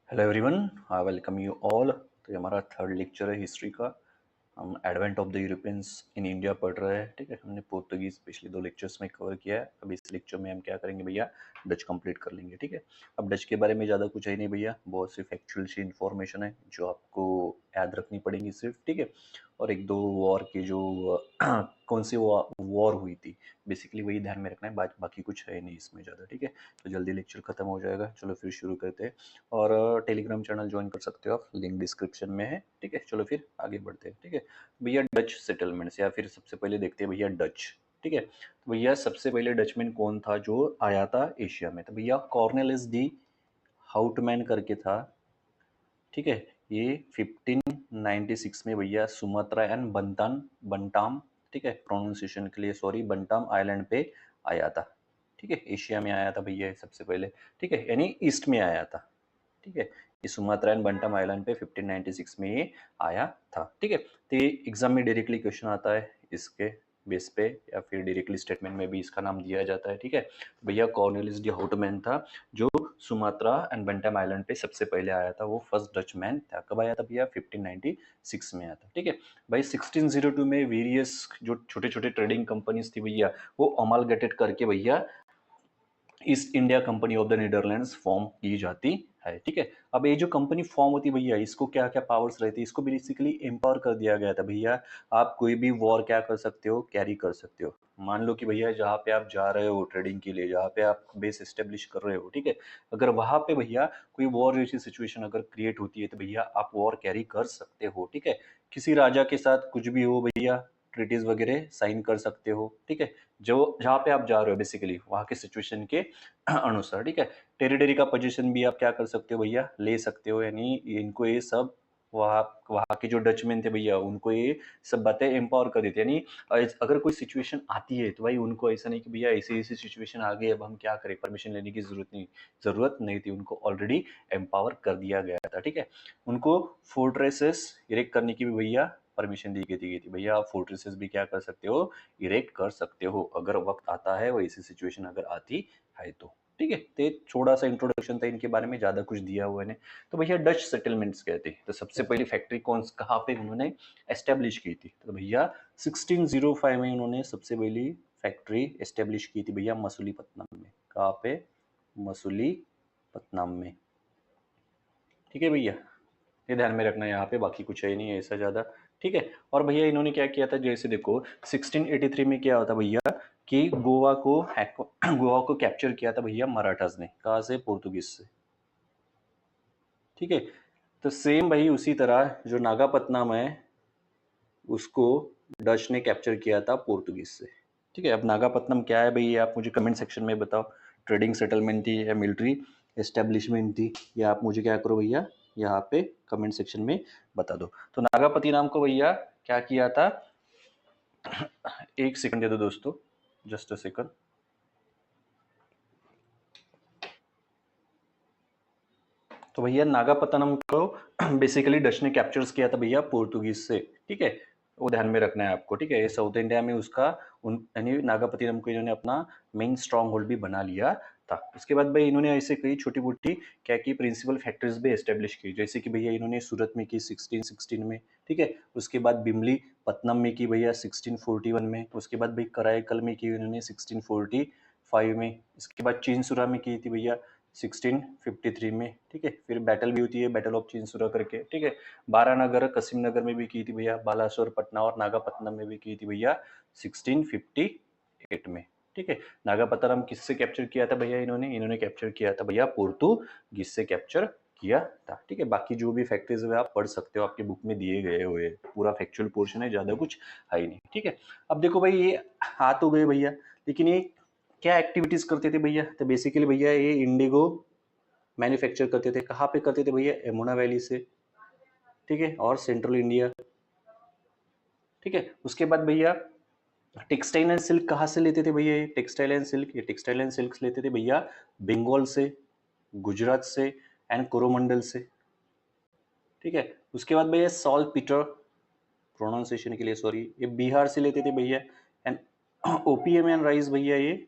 Hello everyone, I welcome you all. तो ये हमारा थर्ड लेक्चर है हिस्ट्री का। हम advent of the Europeans in India पढ़ रहे हैं। ठीक है, हमने पोर्तुगीज पिछले दो लेक्चर्स में कवर किया है। अब इस लेक्चर में हम क्या करेंगे भैया, डच कंप्लीट कर लेंगे। ठीक है, अब डच के बारे में ज़्यादा कुछ है नहीं भैया, बहुत सी फैक्चुअल सी इन्फॉर्मेशन है जो आपको याद रखनी पड़ेगी सिर्फ। ठीक है, और एक दो वॉर के जो कौन सी वॉर हुई थी बेसिकली वही ध्यान में रखना है, बाकी कुछ है नहीं इसमें ज़्यादा। ठीक है, तो जल्दी लेक्चर खत्म हो जाएगा। चलो फिर शुरू करते हैं। और टेलीग्राम चैनल ज्वाइन कर सकते हो आप, लिंक डिस्क्रिप्शन में है। ठीक है, चलो फिर आगे बढ़ते हैं। ठीक है भैया, डच सेटलमेंट्स या फिर सबसे पहले देखते हैं भैया डच। ठीक है, तो भैया सबसे पहले डचमैन कौन था जो आया था एशिया में? तो भैया कॉर्नेलिस डी हाउटमैन करके था। ठीक है, ये 1596 में भैया सुमात्रा एंड बंटाम, ठीक है प्रोनाउंसिएशन के लिए सॉरी, बंटाम आइलैंड पे आया था। ठीक है, एशिया में आया था भैया ये सबसे पहले। ठीक है, यानी ईस्ट में आया था। ठीक है, ये सुमात्रा एंड बंटम आइलैंड पे 1596 में ये आया था। ठीक है, तो ये एग्जाम में डायरेक्टली क्वेश्चन आता है इसके बेस पे, या फिर डायरेक्टली स्टेटमेंट में भी इसका नाम दिया जाता है। ठीक है, तो भैया कॉर्नेलिस डी हाउटमैन था जो सुमात्रा एंड बंटम आइलैंड पे सबसे पहले आया था। वो फर्स्ट डच मैन था। कब आया था भैया? 1596 में आया था। ठीक है भाई, 1602 में वेरियस जो छोटे छोटे ट्रेडिंग कंपनीज थी भैया, वो अमालगेटेड करके भैया east India company of the Netherlands form की जाती है। ठीक है, अब ये जो कंपनी फॉर्म होती है भैया, इसको क्या क्या पावर्स रहती है? इसको बेसिकली एम्पावर कर दिया गया था भैया, आप कोई भी वॉर क्या कर सकते हो, कैरी कर सकते हो। मान लो कि भैया जहाँ पे आप जा रहे हो ट्रेडिंग के लिए, जहाँ पे आप बेस एस्टेब्लिश कर रहे हो, ठीक है, अगर वहां पे भैया कोई वॉर जैसी सिचुएशन अगर क्रिएट होती है तो भैया आप वॉर कैरी कर सकते हो। ठीक है, किसी राजा के साथ कुछ भी हो भैया, ट्रीटीज वगैरह साइन कर सकते हो। ठीक है, जो जहाँ पे आप जा रहे हो बेसिकली वहाँ के सिचुएशन के अनुसार। ठीक है, टेरिटरी का पोजीशन भी आप क्या कर सकते हो भैया, ले सकते हो। यानी इनको ये सब वहाँ वहाँ के जो डचमैन थे भैया, उनको ये सब बातें एम्पावर कर देती है। यानी अगर कोई सिचुएशन आती है तो भाई उनको ऐसा नहीं कि भैया ऐसी ऐसी सिचुएशन आ गई अब हम क्या करें, परमिशन लेने की जरूरत नहीं थी, उनको ऑलरेडी एम्पावर कर दिया गया था। ठीक है, उनको फोर्ट्रेसेस इरेक्ट करने की भी भैया परमिशन दी गई थी। भैया आप फोर्ट्रेसेस भी क्या कर सकते हो, इरेक्ट कर सकते हो अगर वक्त आता है, वो ऐसी सिचुएशन अगर आती है तो। ठीक है, तो थोड़ा सा इंट्रोडक्शन था इनके बारे में, ज्यादा कुछ दिया हुआ है। तो भैया डच सेटलमेंट्स कहते हैं। तो सबसे पहली फैक्ट्री कहाँ पे उन्होंने एस्टेब्लिश की थी? तो भैया 1605 में उन्होंने सबसे पहली फैक्ट्री एस्टेब्लिश की थी भैया मसूलीपट्टनम में। कहाँ पे? मसूलीपट्टनम में। ठीक है भैया, ये ध्यान में रखना है यहाँ पे, बाकी कुछ है नहीं ऐसा ज्यादा। ठीक है, और भैया इन्होंने क्या किया था, जैसे देखो 1683 में क्या होता भैया कि गोवा को कैप्चर किया था भैया मराठास ने। कहाँ से? पोर्तुगीज से। ठीक है, तो सेम भाई उसी तरह जो नागापट्टनम है उसको डच ने कैप्चर किया था पोर्तुगीज से। ठीक है, अब नागापट्टनम क्या है भाई, ये आप मुझे कमेंट सेक्शन में बताओ। ट्रेडिंग सेटलमेंट थी या मिलिट्री एस्टेब्लिशमेंट थी? या आप मुझे क्या करो भैया, यहाँ पे कमेंट सेक्शन में बता दो। तो नागापति नाम को भैया क्या किया था, एक सेकंड दे दो दोस्तों, जस्ट अ सेकंड। तो भैया नागापट्टनम को बेसिकली डच ने कैप्चर्स किया था भैया पोर्तुगीज से। ठीक है, वो ध्यान में रखना है आपको। ठीक है, ये साउथ इंडिया में उसका यानी नागापट्टनम को इन्होंने अपना मेन स्ट्रॉन्ग होल्ड भी बना लिया था। उसके बाद भाई इन्होंने ऐसे कई छोटी मोटी क्या की प्रिंसिपल फैक्ट्रीज भी एस्टेब्लिश की, जैसे कि भैया इन्होंने सूरत में की 1616 में। ठीक है, उसके बाद बिमली पत्तनम में की भैया 1641 में। उसके बाद भाई कराईकल में की इन्होंने 1645 में। इसके बाद चीनसुरा में की थी भैया 1653 में। ठीक है, फिर बैटल भी होती है, बैटल ऑफ चिंसुरा करके। ठीक है, बारानगर कसीम नगर में भी की थी भैया, बालासोर पटना और नागापट्टनम में भी की थी भैया 1658 में। ठीक है, नागापट्टनम किससे कैप्चर किया था भैया इन्होंने कैप्चर किया था भैया पोर्तुगीज से कैप्चर किया था। ठीक है, बाकी जो भी फैक्ट्रीज है आप पढ़ सकते हो, आपके बुक में दिए गए हुए पूरा फैक्चुअल पोर्शन है, ज्यादा कुछ है ही नहीं। ठीक है, अब देखो भाई ये आ तो गए भैया, लेकिन ये क्या एक्टिविटीज करते थे भैया? तो बेसिकली भैया ये इंडिगो मैन्युफैक्चर करते थे। कहाँ पे करते थे भैया? यमुना वैली से। ठीक है, और सेंट्रल इंडिया। ठीक है, उसके बाद भैया टेक्सटाइल एंड सिल्क कहाँ से लेते थे भैया? ये टेक्सटाइल एंड सिल्क, ये टेक्सटाइल एंड सिल्क लेते थे भैया बंगाल से, गुजरात से एंड कोरोमंडल से। ठीक है, उसके बाद भैया सॉल्ट पीटर, प्रोनाउंसिएशन के लिए सॉरी, ये बिहार से लेते थे भैया। एंड ओपीएम एंड राइस भैया ये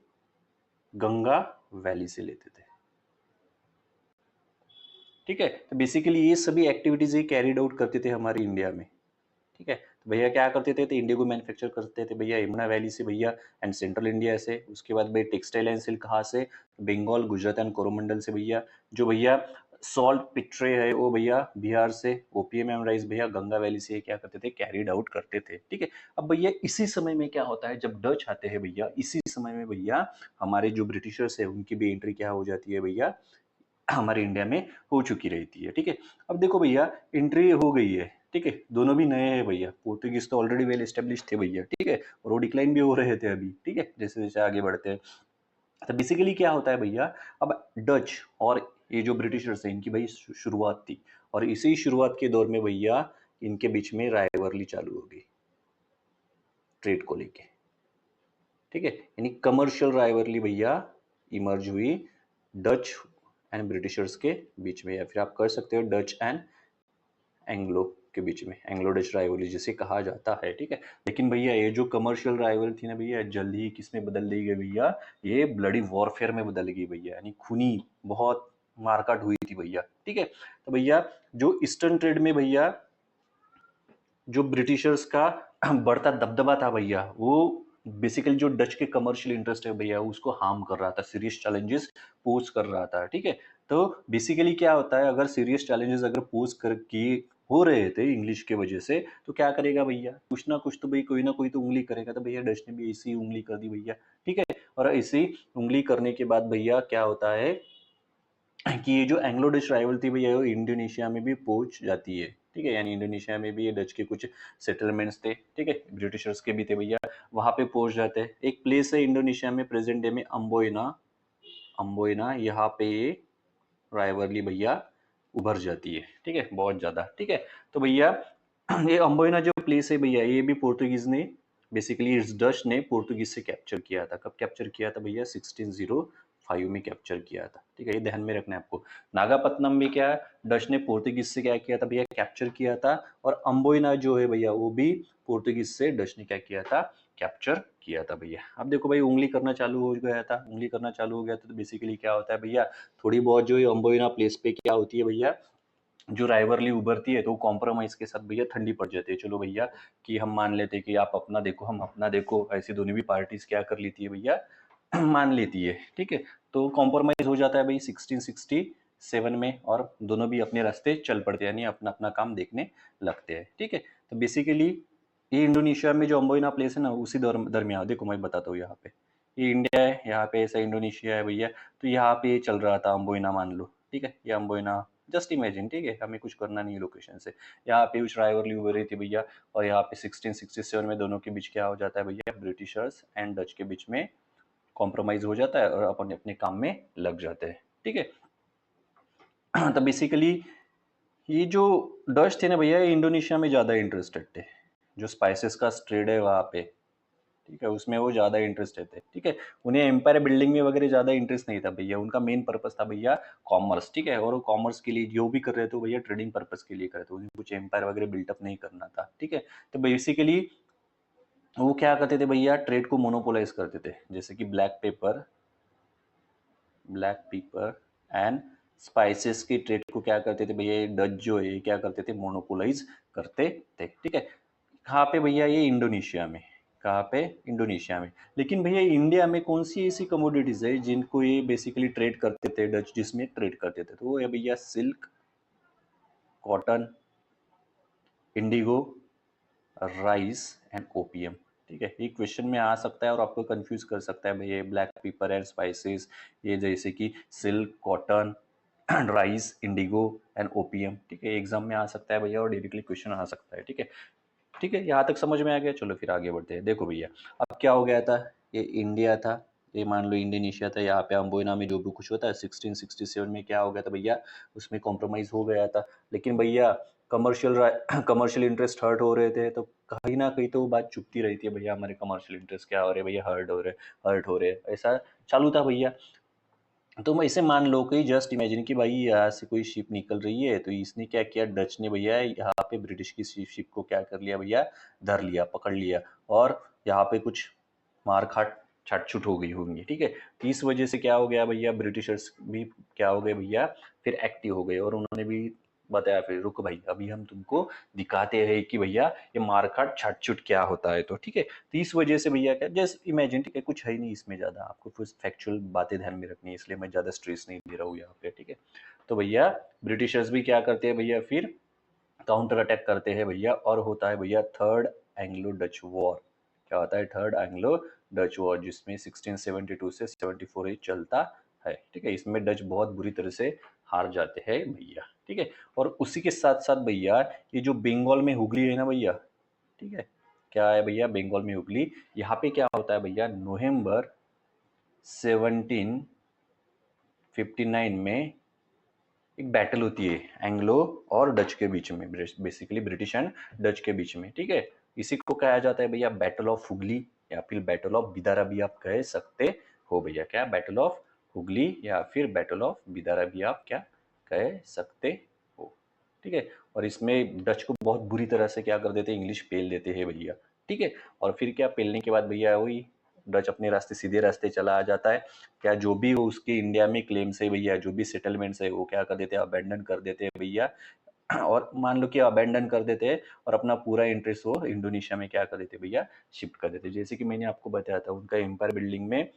गंगा वैली से लेते थे। ठीक है। तो बेसिकली ये सभी एक्टिविटीज ये कैरिड आउट करते थे हमारे इंडिया में, ठीक है। तो भैया क्या करते थे, तो इंडिगो मैन्युफैक्चर करते थे भैया यमुना वैली से भैया एंड सेंट्रल इंडिया से। उसके बाद भाई टेक्सटाइल एंड सिल्क कहाँ से, बंगाल, गुजरात एंड कोरोमंडल से भैया। जो भैया सॉल्ट पिट्रे है वो भैया बिहार से। ओपीएम एंड राइस भैया गंगा वैली से क्या करते थे, कैरिड आउट करते थे, ठीक है। अब भैया इसी समय में क्या होता है, जब डच आते हैं भैया, इसी समय में भैया हमारे जो ब्रिटिशर्स है उनकी भी एंट्री क्या हो जाती है भैया, हमारे इंडिया में हो चुकी रहती है, ठीक है। अब देखो भैया एंट्री हो गई है, ठीक है, दोनों भी नए हैं भैया। पोर्तुगीज तो ऑलरेडी वेल एस्टेब्लिश थे भैया, ठीक है, और वो डिक्लाइन भी हो रहे थे अभी, ठीक है, जैसे जैसे आगे बढ़ते हैं। तो बेसिकली क्या होता है भैया, अब डच और ये जो ब्रिटिशर्स हैं इनकी भाई शुरुआत थी, और इसी शुरुआत के दौर में भैया इनके बीच में राइवरली चालू हो गई ट्रेड को लेके, ठीक है, यानी कमर्शियल राइवरली भैया इमर्ज हुई डच एंड ब्रिटिशर्स के बीच में, या फिर आप कर सकते हो डच एंड एंग्लो के बीच में, एंग्लो डच राइवलरी जिसे कहा जाता है, ठीक है। लेकिन भैया ये जो कमर्शियल राइवल थी ना भैया, जल्द ही किसमें बदल दी गई भैया, ये ब्लडी वॉरफेयर में बदल गई भैया, यानी खूनी बहुत मारकाट हुई थी भैया, ठीक है। तो भैया जो ईस्टर्न ट्रेड में भैया जो ब्रिटिशर्स का बढ़ता दबदबा था भैया, वो बेसिकली जो डच के कमर्शियल इंटरेस्ट है भैया उसको हार्म कर रहा था, सीरियस चैलेंजेस पोज कर रहा था, ठीक है। तो बेसिकली क्या होता है, अगर सीरियस चैलेंजेस अगर पोज कर किए हो रहे थे इंग्लिश के वजह से, तो क्या करेगा भैया, कुछ ना कुछ तो भाई कोई ना कोई तो उंगली करेगा। तो भैया डच ने भी ऐसी उंगली कर दी भैया, ठीक है। और ऐसी उंगली करने के बाद भैया क्या होता है कि ये जो एंग्लो डच राइवल थी भैया वो इंडोनेशिया में भी पहुंच जाती है, ठीक है, यानी इंडोनेशिया में भी ये डच के कुछ सेटलमेंट्स थे, ठीक है, ब्रिटिशर्स के भी थे भैया, वहां पे पहुंच जाते हैं। एक प्लेस है इंडोनेशिया में प्रेजेंट डे में, अम्बोइना, अम्बोइना, यहाँ पे ये राइवरली भैया उभर जाती है, ठीक है, बहुत ज्यादा, ठीक है। तो भैया ये अम्बोइना जो प्लेस है भैया, ये भी पोर्तुगीज ने बेसिकली इस डच ने पोर्तुगीज से कैप्चर किया था। कब कैप्चर किया था भैया, 1605 में कैप्चर किया था, ठीक है, ये ध्यान में रखना है आपको। नागापत्तनम भी क्या डच ने पोर्तुगीज से क्या किया था भैया, कैप्चर किया था। और अम्बोइना जो है भैया वो भी पोर्तुगीज से डच ने क्या किया था, कैप्चर किया था भैया। अब देखो भाई उंगली करना चालू हो गया था, उंगली करना चालू हो गया था, तो बेसिकली क्या होता है भैया, थोड़ी बहुत जो अम्बोइना प्लेस पे क्या होती है भैया, जो राइवरली उभरती है तो कॉम्प्रोमाइज के साथ भैया ठंडी पड़ जाती है। चलो भैया कि हम मान लेते हैं कि आप अपना देखो हम अपना देखो, ऐसी दोनों भी पार्टीज क्या कर लेती है भैया, मान लेती है, ठीक है। तो कॉम्प्रोमाइज हो जाता है भाई 1667 में, और दोनों भी अपने रास्ते चल पड़ते हैं, यानी अपना अपना काम देखने लगते हैं, ठीक है। तो बेसिकली ये इंडोनेशिया में जो अम्बोइना प्लेस है ना, उसी दरमियान देखो मैं बताता हूँ, यहाँ पे ये इंडिया है, यहाँ पे ऐसा इंडोनेशिया है भैया। तो यहाँ पे चल रहा था अम्बोइना, मान लो, ठीक है, ये अम्बोइना, जस्ट इमेजिन, ठीक है, हमें कुछ करना नहीं है लोकेशन से। यहाँ पे उस राइवरली उभर रही थी भैया, और यहाँ पे 1667 में दोनों के बीच क्या हो जाता है भैया, ब्रिटिशर्स एंड डच के बीच में कॉम्प्रोमाइज हो जाता है और अपन अपने काम में लग जाते हैं, ठीक है। तो बेसिकली ये जो डच थे ना भैया, ये इंडोनेशिया में ज़्यादा इंटरेस्टेड थे, जो स्पाइसेस का ट्रेड है वहाँ पे, ठीक है, उसमें वो ज़्यादा इंटरेस्टेड थे, ठीक है। उन्हें एम्पायर बिल्डिंग में वगैरह ज़्यादा इंटरेस्ट नहीं था भैया, उनका मेन पर्पस था भैया कॉमर्स, ठीक है, और वो कॉमर्स के लिए जो भी कर रहे थे वो भैया ट्रेडिंग पर्पस के लिए कर रहे थे, उन्हें कुछ एम्पायर वगैरह बिल्टअप नहीं करना था, ठीक है। तो बेसिकली वो क्या करते थे भैया, ट्रेड को मोनोपोलाइज करते थे, जैसे कि ब्लैक पेपर एंड स्पाइसेस की ट्रेड को क्या करते थे भैया, डच जो है क्या करते थे, मोनोपोलाइज करते थे, ठीक है। कहाँ पे भैया, ये इंडोनेशिया में, कहाँ पे, इंडोनेशिया में। लेकिन भैया इंडिया में कौन सी ऐसी कमोडिटीज है जिनको ये बेसिकली ट्रेड करते थे डच, जिसमें ट्रेड करते थे, तो वो है भैया silk, cotton, indigo, rice and opium, ठीक है। ये क्वेश्चन में आ सकता है और आपको कंफ्यूज कर सकता है भैया, ब्लैक पेपर एंड स्पाइसेस, ये जैसे कि silk, cotton, rice, indigo and opium, ठीक है, एग्जाम में आ सकता है भैया, और डायरेक्टली क्वेश्चन आ सकता है, ठीक है। ठीक है, यहाँ तक समझ में आ गया। चलो फिर आगे बढ़ते हैं। देखो भैया अब क्या हो गया था, ये इंडिया था, ये मान लो इंडोनेशिया था, यहाँ पे अम्बोइना में जो भी कुछ होता है 1667 में क्या हो गया था भैया, उसमें कॉम्प्रोमाइज हो गया था। लेकिन भैया कमर्शियल कमर्शियल इंटरेस्ट हर्ट हो रहे थे, तो कहीं ना कहीं तो वो बात चुपती रहती है भैया, हमारे कमर्शियल इंटरेस्ट क्या हो रहे हैं भैया, हर्ट हो रहे, ऐसा चालू था भैया। तो मैं इसे मान लो कि जस्ट इमेजिन कि भाई यहाँ से कोई शिप निकल रही है, तो इसने क्या किया, डच ने भैया यहाँ पे ब्रिटिश की शिप को क्या कर लिया भैया, धर लिया, पकड़ लिया, और यहाँ पे कुछ मार काट छाट-छूट हो गई होंगी, ठीक है। तो इस वजह से क्या हो गया भैया, ब्रिटिशर्स भी क्या हो गए भैया, फिर एक्टिव हो गए और उन्होंने भी बताया फिर रुको भाई अभी हम तुमको दिखाते हैं कि भैया ये मारकाट छाट-छूट क्या होता है। तो ठीक है, तो इस वजह से भैया क्या जस्ट इमेजिन, ठीक है, कुछ है ही नहीं इसमें ज़्यादा, आपको कुछ फैक्चुअल बातें ध्यान में रखनी है, इसलिए मैं ज़्यादा स्ट्रेस नहीं दे रहा हूँ यहाँ पे, ठीक है। तो भैया ब्रिटिशर्स भी क्या करते हैं भैया, फिर काउंटर अटैक करते हैं भैया और होता है भैया थर्ड एंग्लो डच वॉर। क्या होता है, थर्ड एंग्लो डच वॉर, जिसमें 1672 से 74 ही चलता है, ठीक है। इसमें डच बहुत बुरी तरह से हार जाते हैं भैया, ठीक है। और उसी के साथ साथ भैया ये जो बंगाल में हुगली है ना भैया, ठीक है, क्या है भैया बंगाल में हुगली, यहाँ पे क्या होता है भैया, नवंबर 1759 में एक बैटल होती है एंग्लो और डच के बीच में, बेसिकली ब्रिटिश एंड डच के बीच में, ठीक है। इसी को कहा जाता है भैया बैटल ऑफ हुगली या फिर बैटल ऑफ बिदारा भी आप कह सकते हो भैया। क्या बैटल ऑफ हुगली या फिर बैटल ऑफ बिदारा भी आप क्या कह सकते हो, ठीक है। और इसमें डच को बहुत बुरी तरह से क्या कर देते हैं, इंग्लिश पेल देते हैं भैया, ठीक है। और फिर क्या पेलने के बाद भैया वही डच अपने रास्ते सीधे रास्ते चला आ जाता है। क्या जो भी वो उसके इंडिया में क्लेम्स है भैया, जो भी सेटलमेंट्स है वो क्या कर देते हैं, अबेंडन कर देते हैं भैया। और मान लो कि अबेंडन कर देते हैं और अपना पूरा इंटरेस्ट वो इंडोनेशिया में क्या कर देते हैं भैया, शिफ्ट कर देते हैं। जैसे कि मैंने आपको बताया था उनका एम्पायर बिल्डिंग में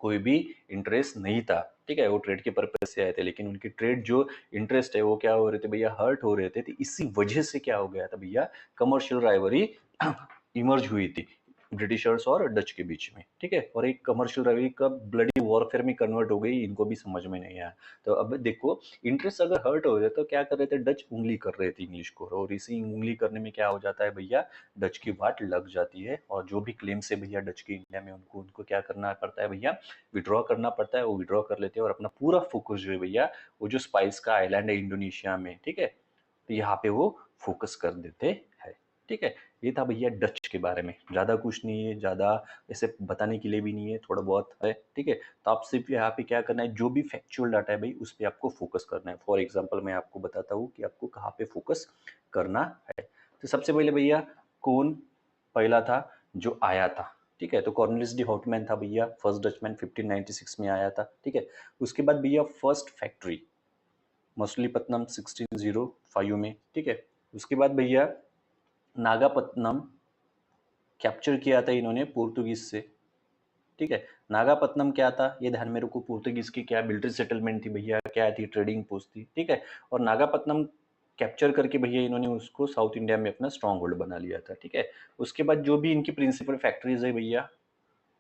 कोई भी इंटरेस्ट नहीं था, ठीक है, वो ट्रेड के पर्पज से आए थे, लेकिन उनकी ट्रेड जो इंटरेस्ट है वो क्या हो रहे थे भैया, हर्ट हो रहे थे। तो इसी वजह से क्या हो गया था भैया, कमर्शियल राइवरी इमर्ज हुई थी ब्रिटिशर्स और डच के बीच में, ठीक है। और एक कमर्शियल राइवरी कब ब्लडी वॉरफेयर में कन्वर्ट हो गई, इनको भी समझ में नहीं आया। तो अब देखो इंटरेस्ट अगर हर्ट हो रहे तो क्या कर रहे थे, डच उंगली कर रहे थे इंग्लिश को, और इसी उंगली करने में क्या हो जाता है भैया, डच की वाट लग जाती है। और जो भी क्लेम से भैया डच के इंडिया में, उनको उनको क्या करना पड़ता है भैया, विड्रॉ करना पड़ता है। वो विड्रॉ कर लेते हैं और अपना पूरा फोकस जो है भैया, वो जो स्पाइस का आइलैंड है इंडोनेशिया में, ठीक है, तो यहाँ पे वो फोकस कर देते हैं, ठीक है। ये था भैया डच के बारे में, ज़्यादा कुछ नहीं है, ज़्यादा ऐसे बताने के लिए भी नहीं है, थोड़ा बहुत है, ठीक है। तो आप सिर्फ यहाँ पे क्या करना है, जो भी फैक्चुअल डाटा है भाई उस पर आपको फोकस करना है। फॉर एग्जाम्पल मैं आपको बताता हूँ कि आपको कहाँ पे फोकस करना है। तो सबसे पहले भैया कौन पहला था जो आया था, ठीक है, तो कॉर्नलिस डी हॉटमैन था भैया, फर्स्ट डचमैन 1596 में आया था, ठीक है। उसके बाद भैया फर्स्ट फैक्ट्री मछलीपट्टनम 1605 में, ठीक है। उसके बाद भैया नागापट्टनम कैप्चर किया था इन्होंने पोर्तुगीज से, ठीक है। नागापट्टनम क्या था, ये ध्यान में रखो, पोर्तुगीज की क्या मिलिट्री सेटलमेंट थी भैया, क्या थी, ट्रेडिंग पोस्ट थी, ठीक है। और नागापट्टनम कैप्चर करके भैया इन्होंने उसको साउथ इंडिया में अपना स्ट्रॉन्ग होल्ड बना लिया था, ठीक है। उसके बाद जो भी इनकी प्रिंसिपल फैक्ट्रीज है भैया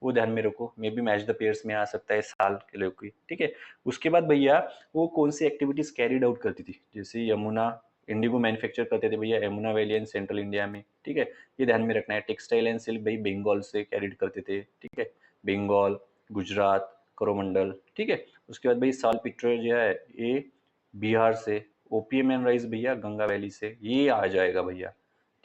वो ध्यान में रखो, may be match the pairs में आ सकता है साल के लिए कोई, ठीक है। उसके बाद भैया वो कौन सी एक्टिविटीज कैरिड आउट करती थी, जैसे यमुना इंडिगो मैन्युफैक्चर करते थे भैया Yamuna valley and central India में, ठीक है। ये ध्यान में रखना है। टेक्सटाइल एंड सिल्क भाई बंगाल से कैरिड करते थे, ठीक है, बंगाल, गुजरात, कोरोमंडल, ठीक है। उसके बाद भाई साल पिक्चर जो है ये बिहार से, ओपीएम एंड राइस भैया गंगा वैली से, ये आ जाएगा भैया,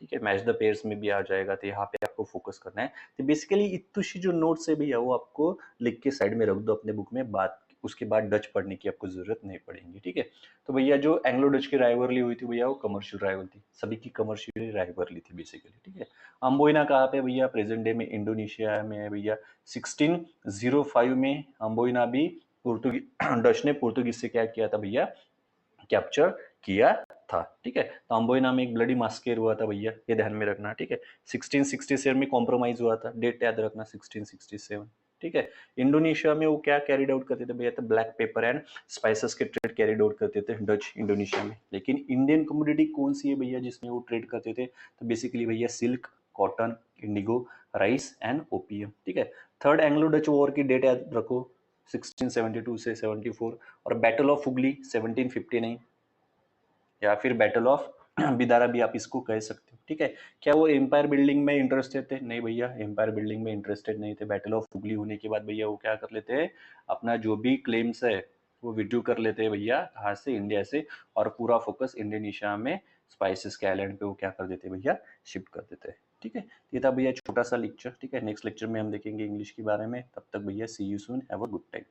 ठीक है। मैच द पेयर्स में भी आ जाएगा, तो यहाँ पे आपको फोकस करना है। तो बेसिकली इतुशी जो नोट्स है भैया वो आपको लिख के साइड में रख दो अपने बुक में, बात उसके बाद डच पढ़ने की आपको जरूरत नहीं पड़ेगी, ठीक है। तो भैया जो एंग्लो डच की राइवरली हुई थी भैया वो कमर्शियल राइवल थी, सभी की कमर्शियल राइवरली थी बेसिकली, ठीक है। अम्बोइना कहाँ पे भैया, प्रेजेंट डे में इंडोनेशिया में है भैया। 1605 में अम्बोइना भी पोर्तुगीज डच ने पोर्तुगीज से क्या किया था भैया, कैप्चर किया था, ठीक है। तो अम्बोइना में एक ब्लडी मास्केर हुआ था भैया, ये ध्यान में रखना, ठीक है। 1667 में कॉम्प्रोमाइज हुआ था, डेट याद रखना 1667, ठीक है। इंडोनेशिया में वो क्या कैरिड आउट करते थे भैया, तो ब्लैक पेपर एंड स्पाइसेस के ट्रेड कैरिड आउट करते थे डच इंडोनेशिया में। लेकिन इंडियन कम्युनिटी कौन सी है भैया जिसमें वो ट्रेड करते थे, तो बेसिकली भैया silk, cotton, indigo, rice and opium, ठीक है। थर्ड एंग्लो डच वॉर की डेट याद रखो 1672 से 74, और बैटल ऑफ हुगली 1759, या फिर बैटल ऑफ बिदारा भी आप इसको कह सकते हो, ठीक है। क्या वो एम्पायर बिल्डिंग में इंटरेस्टेड थे, नहीं भैया एम्पायर बिल्डिंग में इंटरेस्टेड नहीं थे। बैटल ऑफ हुगली होने के बाद भैया वो क्या कर लेते हैं, अपना जो भी क्लेम्स है वो विड्रू कर लेते हैं भैया, कहाँ से, इंडिया से, और पूरा फोकस इंडोनेशिया में स्पाइसेस के आइलैंड पे वो क्या कर देते हैं भैया, शिफ्ट कर देते हैं, ठीक है। ये था भैया छोटा सा लेक्चर, ठीक है। नेक्स्ट लेक्चर में हम देखेंगे इंग्लिश के बारे में, तब तक भैया see you soon, have a good time.